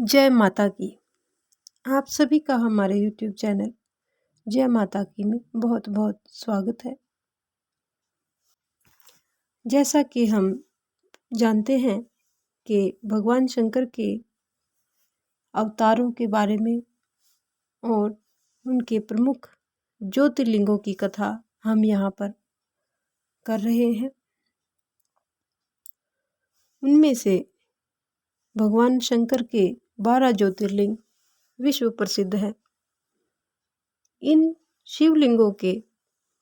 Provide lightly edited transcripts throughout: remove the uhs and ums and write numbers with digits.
जय माता की। आप सभी का हमारे YouTube चैनल जय माता की में बहुत बहुत स्वागत है। जैसा कि हम जानते हैं कि भगवान शंकर के अवतारों के बारे में और उनके प्रमुख ज्योतिर्लिंगों की कथा हम यहाँ पर कर रहे हैं। उनमें से भगवान शंकर के 12 ज्योतिर्लिंग विश्व प्रसिद्ध हैं। इन शिवलिंगों के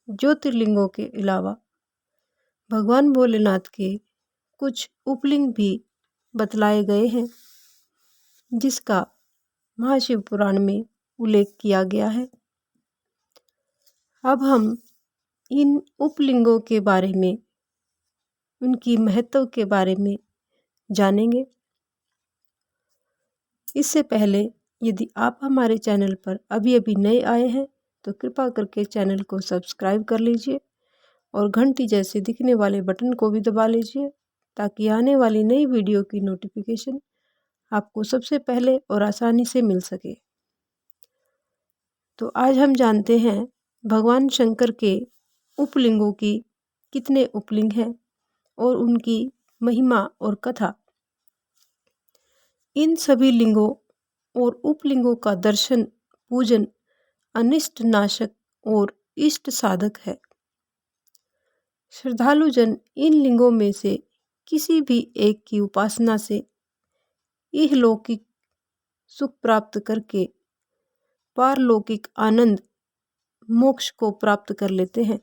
ज्योतिर्लिंगों के अलावा भगवान भोलेनाथ के कुछ उपलिंग भी बतलाए गए हैं, जिसका महाशिव पुराण में उल्लेख किया गया है। अब हम इन उपलिंगों के बारे में, उनकी महत्व के बारे में जानेंगे। इससे पहले यदि आप हमारे चैनल पर अभी अभी नए आए हैं तो कृपा करके चैनल को सब्सक्राइब कर लीजिए और घंटी जैसे दिखने वाले बटन को भी दबा लीजिए, ताकि आने वाली नई वीडियो की नोटिफिकेशन आपको सबसे पहले और आसानी से मिल सके। तो आज हम जानते हैं भगवान शंकर के उपलिंगों की कितने उपलिंग हैं और उनकी महिमा और कथा। इन सभी लिंगों और उपलिंगों का दर्शन पूजन अनिष्ट नाशक और इष्ट साधक है। श्रद्धालु जन इन लिंगों में से किसी भी एक की उपासना से इहलौकिक सुख प्राप्त करके पारलौकिक आनंद मोक्ष को प्राप्त कर लेते हैं।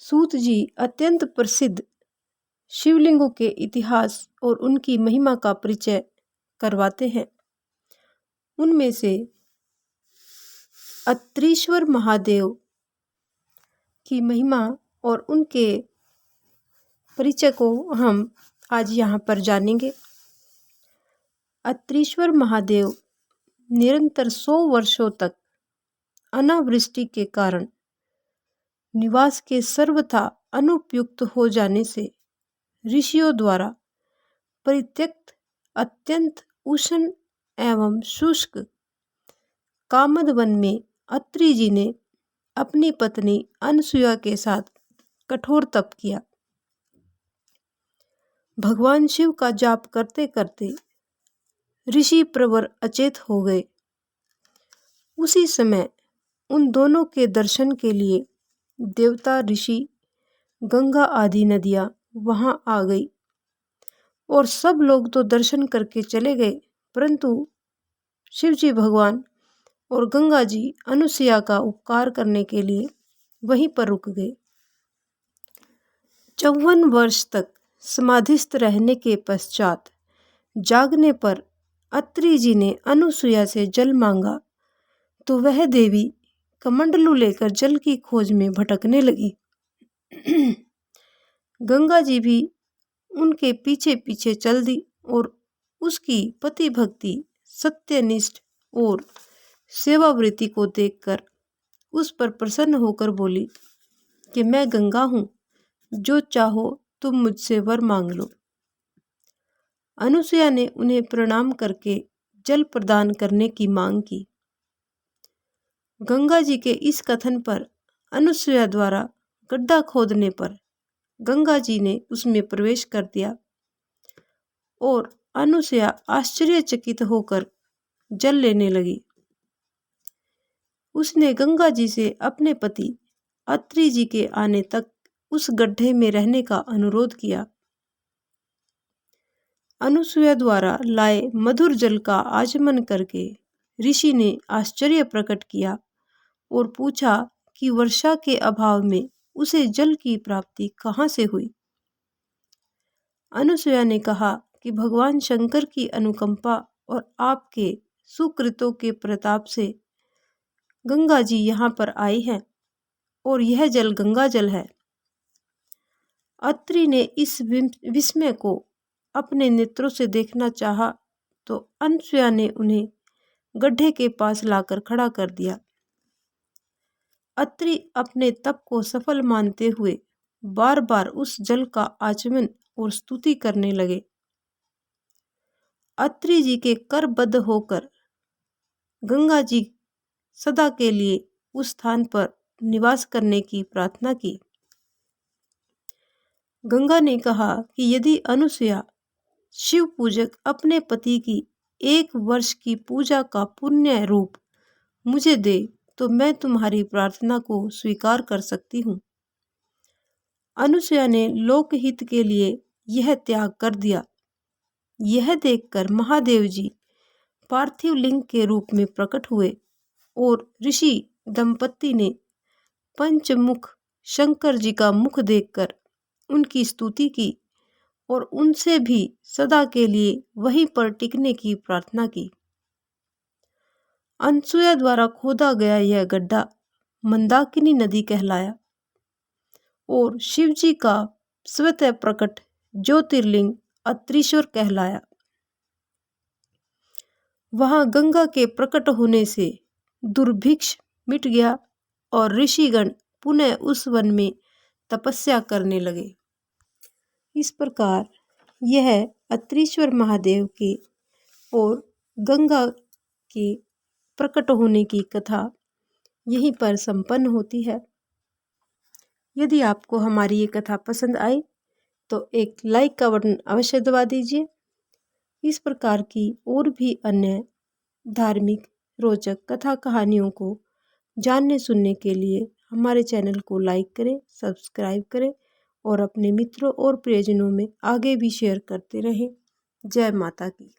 सूत जी अत्यंत प्रसिद्ध शिवलिंगों के इतिहास और उनकी महिमा का परिचय करवाते हैं। उनमें से अत्रीश्वर महादेव की महिमा और उनके परिचय को हम आज यहाँ पर जानेंगे। अत्रीश्वर महादेव निरंतर 100 वर्षों तक अनावृष्टि के कारण निवास के सर्वथा अनुपयुक्त हो जाने से ऋषियों द्वारा परित्यक्त अत्यंत उष्ण एवं शुष्क कामद वन में अत्रि जी ने अपनी पत्नी अनसुया के साथ कठोर तप किया। भगवान शिव का जाप करते करते ऋषि प्रवर अचेत हो गए। उसी समय उन दोनों के दर्शन के लिए देवता, ऋषि, गंगा आदि नदियां वहां आ गई और सब लोग तो दर्शन करके चले गए, परंतु शिवजी भगवान और गंगा जी अनुसुया का उपकार करने के लिए वहीं पर रुक गए। 54 वर्ष तक समाधिस्थ रहने के पश्चात जागने पर अत्रि जी ने अनुसुया से जल मांगा तो वह देवी कमंडलू लेकर जल की खोज में भटकने लगी। गंगा जी भी उनके पीछे पीछे चल दी और उसकी पति भक्ति, सत्यनिष्ठ और सेवावृत्ति को देखकर उस पर प्रसन्न होकर बोली कि मैं गंगा हूँ, जो चाहो तुम मुझसे वर मांग लो। अनुसुया ने उन्हें प्रणाम करके जल प्रदान करने की मांग की। गंगा जी के इस कथन पर अनुसुया द्वारा गड्ढा खोदने पर गंगा जी ने उसमें प्रवेश कर दिया और अनुसुया आश्चर्यचकित होकर जल लेने लगी। उसने गंगा जी से अपने पति अत्रि जी के आने तक उस गड्ढे में रहने का अनुरोध किया। अनुसुया द्वारा लाए मधुर जल का आचमन करके ऋषि ने आश्चर्य प्रकट किया और पूछा कि वर्षा के अभाव में उसे जल की प्राप्ति कहाँ से हुई। अनुसुया ने कहा कि भगवान शंकर की अनुकंपा और आपके सुकृतों के प्रताप से गंगा जी यहाँ पर आई हैं और यह जल गंगा जल है। अत्रि ने इस विस्मय को अपने नेत्रों से देखना चाहा तो अनुसुया ने उन्हें गड्ढे के पास लाकर खड़ा कर दिया। अत्रि अपने तप को सफल मानते हुए बार बार उस जल का आचमन और स्तुति करने लगे। अत्रि जी के करबद्ध होकर गंगा जी सदा के लिए उस स्थान पर निवास करने की प्रार्थना की। गंगा ने कहा कि यदि अनुसुया शिव पूजक अपने पति की 1 वर्ष की पूजा का पुण्य रूप मुझे दे तो मैं तुम्हारी प्रार्थना को स्वीकार कर सकती हूँ। अनुसुया ने लोकहित के लिए यह त्याग कर दिया। यह देखकर महादेव जी पार्थिव लिंग के रूप में प्रकट हुए और ऋषि दंपत्ति ने पंचमुख शंकर जी का मुख देखकर उनकी स्तुति की और उनसे भी सदा के लिए वहीं पर टिकने की प्रार्थना की। अनुसुया द्वारा खोदा गया यह गड्ढा मंदाकिनी नदी कहलाया और शिव जी का स्वतः प्रकट ज्योतिर्लिंग अत्रीश्वर कहलाया। वहां गंगा के प्रकट होने से दुर्भिक्ष मिट गया और ऋषिगण पुनः उस वन में तपस्या करने लगे। इस प्रकार यह अत्रीश्वर महादेव के और गंगा के प्रकट होने की कथा यहीं पर संपन्न होती है। यदि आपको हमारी ये कथा पसंद आई तो एक लाइक का बटन अवश्य दबा दीजिए। इस प्रकार की और भी अन्य धार्मिक रोचक कथा कहानियों को जानने सुनने के लिए हमारे चैनल को लाइक करें, सब्सक्राइब करें और अपने मित्रों और प्रियजनों में आगे भी शेयर करते रहें। जय माता की।